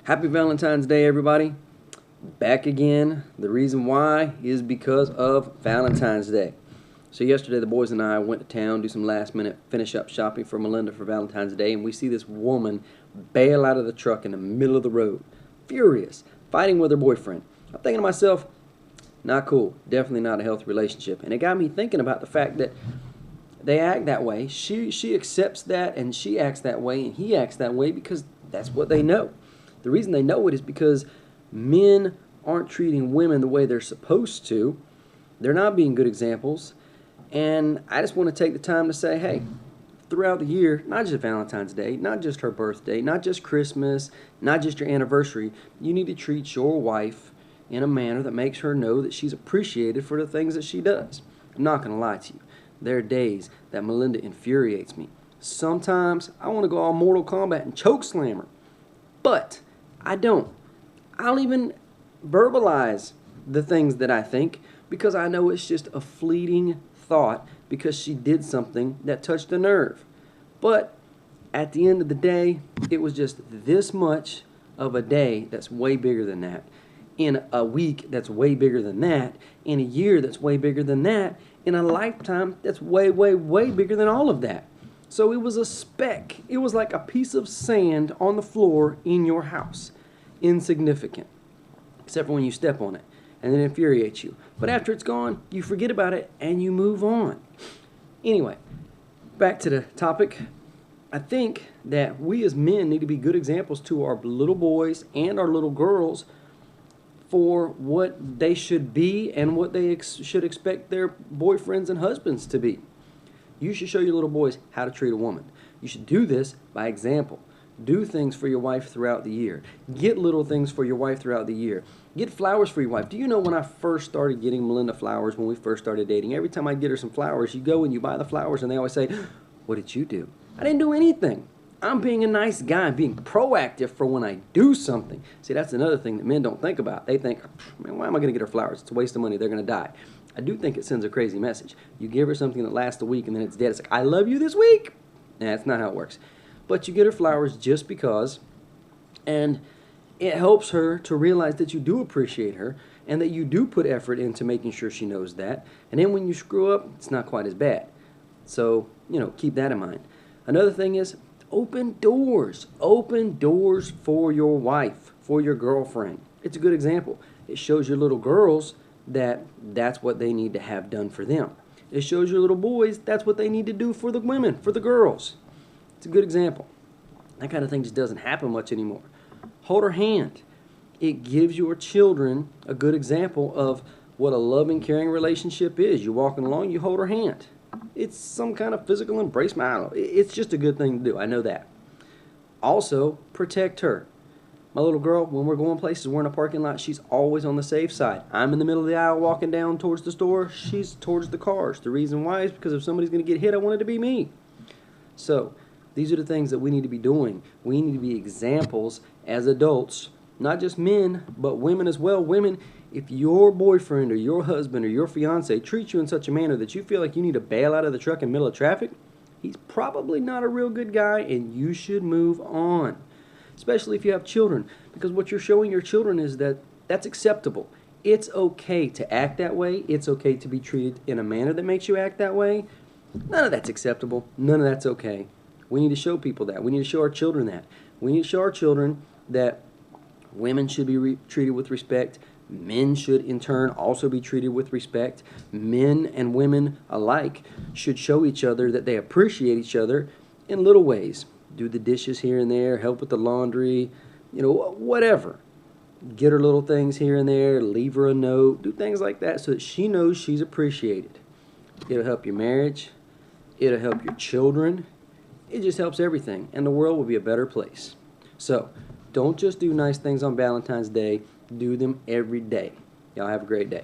Happy Valentine's Day, everybody. Back again. The reason why is because of Valentine's Day. So yesterday the boys and I went to town, do some last minute finish up shopping for Melinda for Valentine's Day, and we see this woman bail out of the truck in the middle of the road, furious, fighting with her boyfriend. I'm thinking to myself, not cool, definitely not a healthy relationship. And it got me thinking about the fact that they act that way. She accepts that, and she acts that way, and he acts that way because that's what they know. The reason they know it is because men aren't treating women the way they're supposed to. They're not being good examples. And I just want to take the time to say, hey, throughout the year, not just Valentine's Day, not just her birthday, not just Christmas, not just your anniversary, you need to treat your wife in a manner that makes her know that she's appreciated for the things that she does. I'm not going to lie to you. There are days that Melinda infuriates me. Sometimes I want to go all Mortal Kombat and choke slam her. But I don't. I'll even verbalize the things that I think because I know it's just a fleeting thought because she did something that touched a nerve. But at the end of the day, it was just this much of a day that's way bigger than that. In a week that's way bigger than that. In a year that's way bigger than that. In a lifetime that's way, way, way bigger than all of that. So it was a speck. It was like a piece of sand on the floor in your house. Insignificant. Except for when you step on it. And it infuriates you. But after it's gone, you forget about it and you move on. Anyway, back to the topic. I think that we as men need to be good examples to our little boys and our little girls for what they should be and what they should expect their boyfriends and husbands to be. You should show your little boys how to treat a woman. You should do this by example. Do things for your wife throughout the year. Get little things for your wife throughout the year. Get flowers for your wife. Do you know when I first started getting Melinda flowers, when we first started dating, every time I get her some flowers, you go and you buy the flowers and they always say, what did you do? I didn't do anything. I'm being a nice guy, being proactive for when I do something. See, that's another thing that men don't think about. They think, man, why am I going to get her flowers? It's a waste of money. They're going to die. I do think it sends a crazy message. You give her something that lasts a week and then it's dead. It's like, I love you this week. Nah, that's not how it works. But you get her flowers just because, and it helps her to realize that you do appreciate her and that you do put effort into making sure she knows that. And then when you screw up, it's not quite as bad. So, keep that in mind. Another thing is open doors. Open doors for your wife, for your girlfriend. It's a good example. It shows your little girls that that's what they need to have done for them. It shows your little boys that's what they need to do for the women, for the girls. It's a good example. That kind of thing just doesn't happen much anymore. Hold her hand. It gives your children a good example of what a loving, caring relationship is. You're walking along, you hold her hand. It's some kind of physical embracement. I don't know. It's just a good thing to do. I know that. Also, protect her. My little girl, when we're going places, we're in a parking lot, she's always on the safe side. I'm in the middle of the aisle walking down towards the store. She's towards the cars. The reason why is because if somebody's going to get hit, I want it to be me. So, these are the things that we need to be doing. We need to be examples as adults, not just men, but women as well. Women, if your boyfriend or your husband or your fiance treats you in such a manner that you feel like you need to bail out of the truck in the middle of traffic, he's probably not a real good guy and you should move on. Especially if you have children, because what you're showing your children is that that's acceptable. It's okay to act that way. It's okay to be treated in a manner that makes you act that way. None of that's acceptable. None of that's okay. We need to show people that. We need to show our children that. We need to show our children that women should be treated with respect. Men should, in turn, also be treated with respect. Men and women alike should show each other that they appreciate each other in little ways. Do the dishes here and there, help with the laundry, whatever. Get her little things here and there, leave her a note, do things like that so that she knows she's appreciated. It'll help your marriage. It'll help your children. It just helps everything, and the world will be a better place. So, don't just do nice things on Valentine's Day. Do them every day. Y'all have a great day.